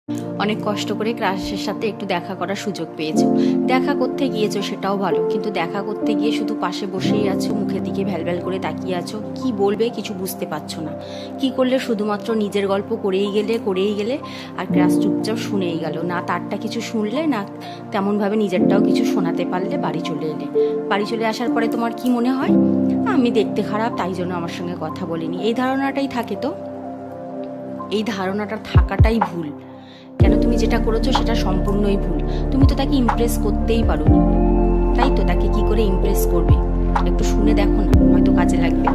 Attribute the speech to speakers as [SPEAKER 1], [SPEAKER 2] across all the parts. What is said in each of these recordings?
[SPEAKER 1] অনেক কষ্ট করে ক্রাশের সাথে একটু দেখা করার সুযোগ পেয়েছো। দেখা করতে গিয়েছো সেটাও ভালো, কিন্তু দেখা করতে গিয়ে শুধু পাশে বসেই আছো, মুখের দিকে ভ্যালভ্যাল করে তাকিয়ে আছো, কি বলবে কিছু বুঝতে পারছো না। কি করলে শুধুমাত্র নিজের গল্প করেই গেলে আর ক্রাশ চুপচাপ শুনেই গেল, না তারটা কিছু শুনলে না তেমনভাবে নিজেরটাও কিছু শোনাতে পারলে বাড়ি চলে এলে। বাড়ি চলে আসার পরে তোমার কি মনে হয়? আমি দেখতে খারাপ তাই জন্য আমার সঙ্গে কথা বলিনি, এই ধারণাটাই থাকে। তো এই ধারণাটা থাকাটাই ভুল। কেন তুমি যেটা করেছো সেটা সম্পূর্ণই ভুল। তুমি তো তাকে ইমপ্রেস করতেই পারোনি, তাই তো তাকে কি করে ইমপ্রেস করবে? একটু শুনে দেখো না, হয়তো কাজে লাগবে।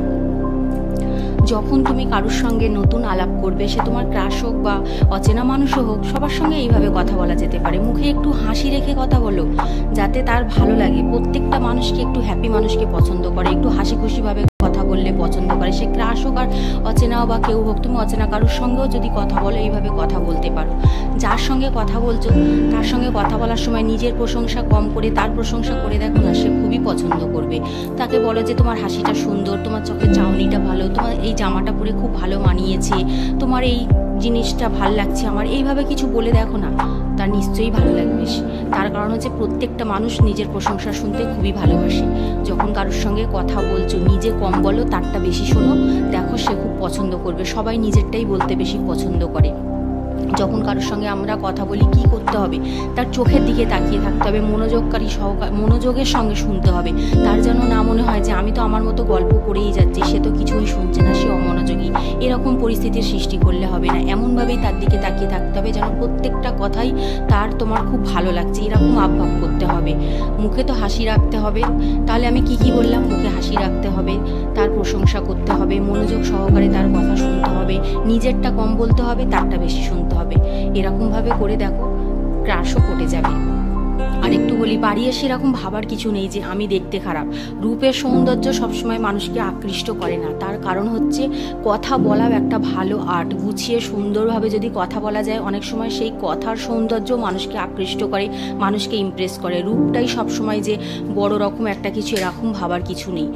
[SPEAKER 1] যখন তুমি কারোর সঙ্গে নতুন আলাপ করবে, সে তোমার ক্রাশ হোক বা অচেনা মানুষও হোক, সবার সঙ্গে এইভাবে কথা বলা যেতে পারে। মুখে একটু হাসি রেখে কথা বলো, যাতে তার ভালো লাগে। প্রত্যেকটা মানুষকে, একটু হ্যাপি মানুষকে পছন্দ করে, একটু হাসি খুশিভাবে কথা বললে পছন্দ করে। সে ক্রাশ হোক আর অচেনাও বা কেউ হোক, তুমি অচেনা কারোর সঙ্গেও যদি কথা বলো, এইভাবে কথা বলতে পারো। যার সঙ্গে কথা বলছো তার সঙ্গে কথা বলার সময় নিজের প্রশংসা কম করে তার প্রশংসা করে দেখো না, সে খুবই পছন্দ করবে। তাকে বলো যে তোমার হাসিটা সুন্দর, তোমার চোখের চাউনিটা ভালো, তোমার এই জামাটা পরে খুব ভালো মানিয়েছে, তোমার এই জিনিসটা ভাল লাগছে আমার, এইভাবে কিছু বলে দেখো না, তার নিশ্চয়ই ভালো লাগবে। তার কারণ হচ্ছে প্রত্যেকটা মানুষ নিজের প্রশংসা শুনতে খুবই ভালোবাসে। যখন কারোর সঙ্গে কথা বলছো, নিজে কম বলো, তারটা বেশি শোনো, দেখো সে খুব পছন্দ করবে। সবাই নিজেরটাই বলতে বেশি পছন্দ করে। যখন কারোর সঙ্গে আমরা কথা বলি কি করতে হবে? তার চোখের দিকে তাকিয়ে থাকতে হবে, মনোযোগের সঙ্গে শুনতে হবে। তার যেন না মনে হয় যে আমি তো আমার মতো গল্প করেই যাচ্ছি, সে তো কিছুই শুনছে না, সে অমনোযোগী। এরকম পরিস্থিতির সৃষ্টি করলে হবে না। এমনভাবেই তার দিকে তাকিয়ে থাকতে হবে যেন প্রত্যেকটা কথাই তোমার খুব ভালো লাগছে, এরকম আবভাব করতে হবে। মুখে তো হাসি রাখতে হবে। তাহলে আমি কি বললাম? মুখে হাসি রাখতে হবে, তার প্রশংসা করতে হবে, মনোযোগ সহকারে তার কথা শুনতে হবে, নিজেরটা কম বলতে হবে, তারটা বেশি শুনতে হবে। এরকমভাবে করে দেখো, ক্রাশও কেটে যাবে। আর একটু বলি, বাড়ি এসে এরকম ভাবার কিছু নেই যে আমি দেখতে খারাপ। রূপের সৌন্দর্য সবসময় মানুষকে আকৃষ্ট করে না। তার কারণ হচ্ছে কথা বলাও একটা ভালো আর্ট। গুছিয়ে সুন্দরভাবে যদি কথা বলা যায়, অনেক সময় সেই কথার সৌন্দর্য মানুষকে আকৃষ্ট করে, মানুষকে ইমপ্রেস করে। রূপটাই সবসময় যে বড় রকম একটা কিছু, এরকম ভাবার কিছু নেই।